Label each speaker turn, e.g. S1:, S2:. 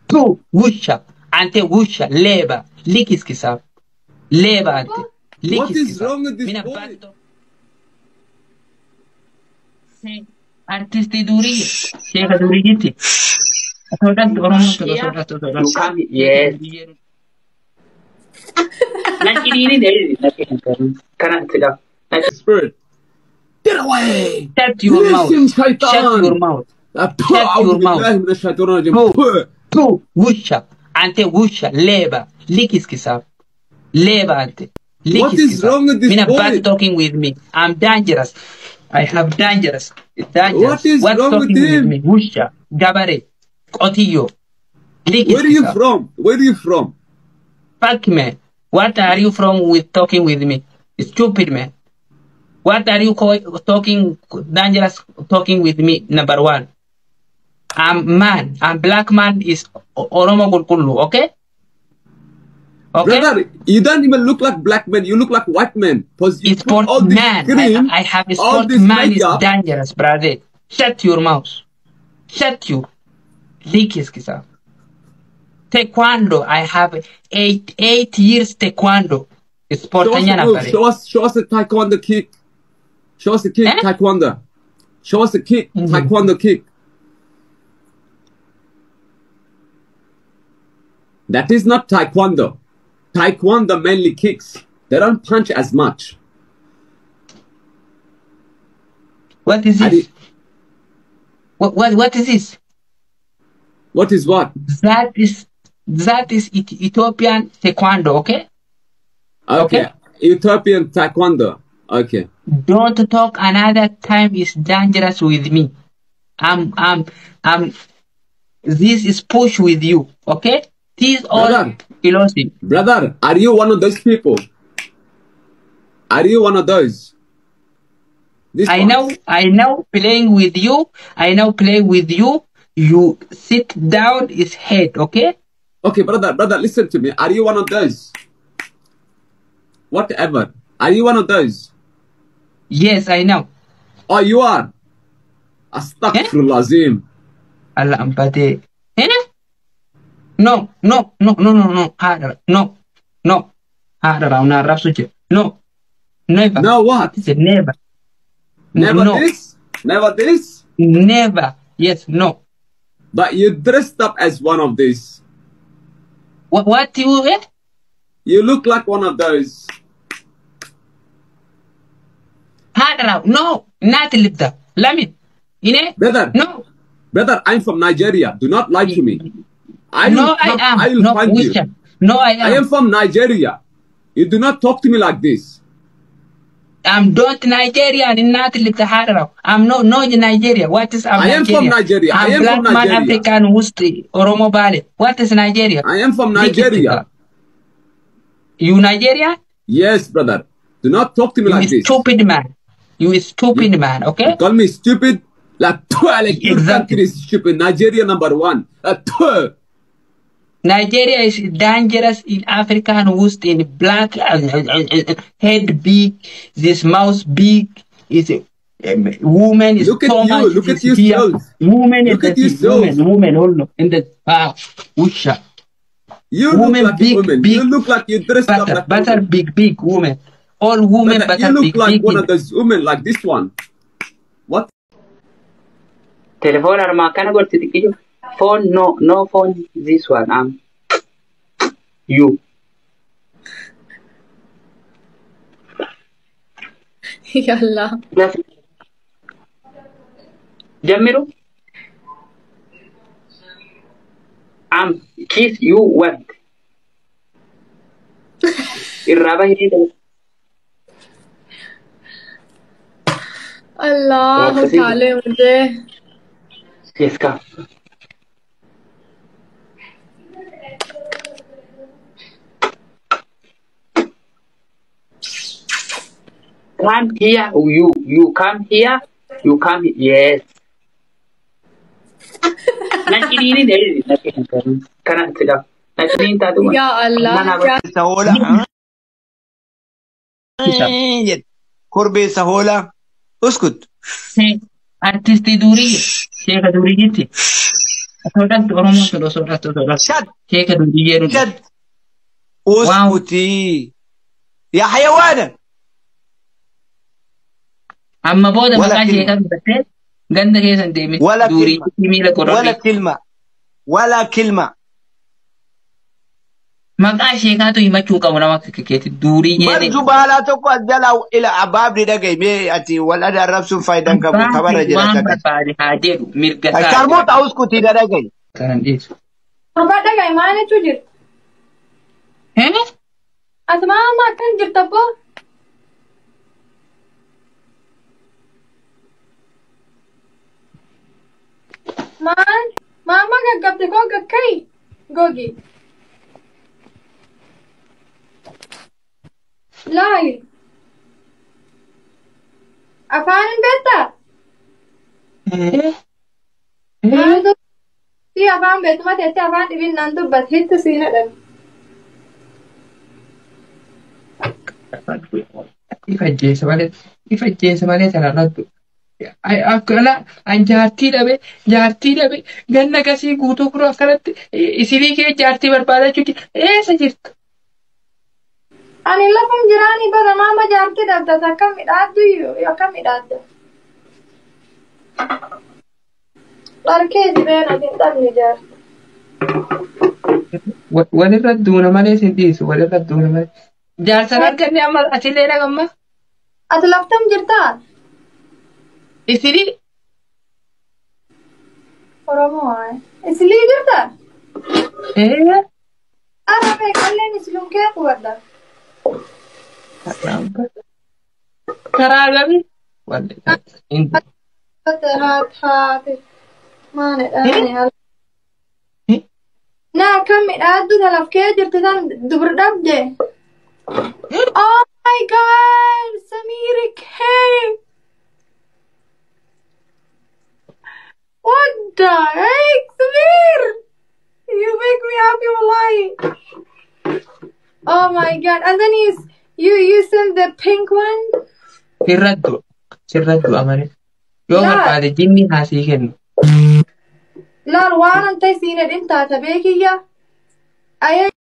S1: Tu wusha. Ante wusha. Leba. Likis kisab. Leba ante.
S2: What is wrong with this boy?
S1: Artisti duriye. Sheikha duriyiti. You come, yes.
S2: Spirit. Get away!
S1: Shut your mouth. Shut your mouth. Shut your mouth. Tu wusha. Ante wusha. Leba. Likis kisab. Leba ante.
S2: What is wrong with this boy?
S1: Bad talking with me. I'm dangerous. I have dangerous. It's dangerous.
S2: What is wrong with him?
S1: Me? Wusha. Gabare. Otiyo.
S2: Where are you from? Where are you from?
S1: Fuck man. What are you from with talking with me? Stupid man. What are you talking dangerous talking with me? Number one. I'm man. I'm black man is oromo kullu, okay? Okay.
S2: Brother, you don't even look like black man. You look like white man.
S1: It's sport man. I have a sport man is dangerous, brother. Shut your mouth. Shut you. Likis kisa. Taekwondo. I have eight years taekwondo. Sport
S2: show us a taekwondo kick. Show us a kick, taekwondo. Show us a kick, taekwondo kick. That is not taekwondo. Taekwondo mainly kicks. They don't punch as much.
S1: What is this? What is this?
S2: What is what?
S1: That is Ethiopian taekwondo, okay?
S2: Okay. Ethiopian taekwondo. Okay.
S1: Don't talk another time is dangerous with me. This is push with you, okay? This all philosophy.
S2: Brother, are you one of those people? Are you one of those?
S1: I know playing with you. I know play with you. You sit down his head, okay?
S2: Okay, brother, listen to me. Are you one of those? Whatever. Are you one of those?
S1: Yes, I know.
S2: Oh, you are? Astaghfirullahalazim.
S1: Allah Abba. No. No. No. Never.
S2: No, what?
S1: Never.
S2: Never this? Never this?
S1: Never. Yes, no.
S2: But you dressed up as one of these.
S1: What you get?
S2: You look like one of those.
S1: No, not Libda. Lamin.
S2: Brother.
S1: No.
S2: Brother, I'm from Nigeria. Do not lie to me. I will find you.
S1: No, I am.
S2: I am from Nigeria. You do not talk to me like this.
S1: I'm not Nigerian, not Libda. I'm no in Nigeria. What is
S2: I am from Nigeria. I am
S1: black
S2: from Nigeria.
S1: Man, African, Wusti, Oromo Bale. What is Nigeria?
S2: I am from Nigeria.
S1: You Nigeria?
S2: Yes, brother. Do not talk to me like this.
S1: Stupid man. You is stupid man, okay?
S2: You call me stupid? Like your country is stupid. Nigeria #1.
S1: Nigeria is dangerous in Africa and West in black head big, this mouth big, is woman is
S2: look at you, look at yourself.
S1: Woman
S2: look at yourself.
S1: Woman in the usha.
S2: You woman look like big, woman. Big, you look like you dressed up like
S1: butter big woman. All women
S2: but you look like one of those women like this one. What?
S1: Telephone arma kana gorti phone no phone this one you.
S3: Yalla.
S1: Jamiru. Kiss you what? Irraba hidi.
S3: Allah उठा ले मुझे
S1: किसका come here you come here yes nakini deh nakini karena tidak nakini tadi
S3: ya Allah
S4: sahola korbe sahola اسكت
S1: artisti duriye sheikha duriyiti Sodat oromo to sodat.
S4: شد
S1: Keke dundi yeru.
S4: شد اسكتي يا حيوانة
S1: Amma boda
S4: ولا
S1: maqaa
S4: كلمة
S1: sheekan bitate ganda keessan deemit
S4: ولا
S1: durii
S4: كلمة
S1: miila
S4: ولا
S1: qorroti.
S4: كلمة ولا كلمة
S1: Maqaa sheekaatu himachuu qabu nama keeti durii jeene.
S4: برجو بالاتك أجلا إلى أباب لدقي مي أتي ولا درب سون فايدان كابو
S1: Abbaan
S4: كبر
S1: kee waan
S4: جلتك
S1: barbaade haa jedhu mirga isaa
S4: كارموت
S1: jira.
S4: أوسكتي لدقي
S1: Kanan dhiisu.
S3: Abba dhaga'i maal jechuu jirti? Ati maama akkan jirta abboo? Maal? Maama gaggabde koo gagga'i? Gogi. Laali. Afaan hin beektaa? Maal si afaan beektu mateetti afaan dhibiin naan dubbat hitti siina dhabe.
S1: Ifa jeessa malee sanarrattu. Akkana an jaartii dhabe ganna kasii guutuu kuru akkanatti isinii kee jaartii barbaadachuu eessa jirtu?
S3: Ani lafum jiraanii bara maama jaartii dhabdas akkam midhaaddu iyyuu akkam midhaadda. Dharkee jibeen ati hin dhabne jaarti.
S1: Walirra duuna malee sin dhiisu walirra duuna malee. Jaarsan arganne amma asillee dhagamma?
S3: Ati laftam jirtaa?
S1: Isinii
S3: Oromoo waa'ee. Isilii jirtaa? Arabee qalleen isilum kee qubadha.
S1: karaa gami?
S3: Haati maanidha? Naa akkam midhaaddu talaf kee jirti tan dubur dhabde. Oh my god! Samiri came! What the heck, Samir? You make me happy, wallahi. Oh my god! And then you sent the pink one.
S1: Sirraddu amane. Yoo barbaade jinni haasii kennu.
S3: Laal waan anta isiin edin taata beekiyya.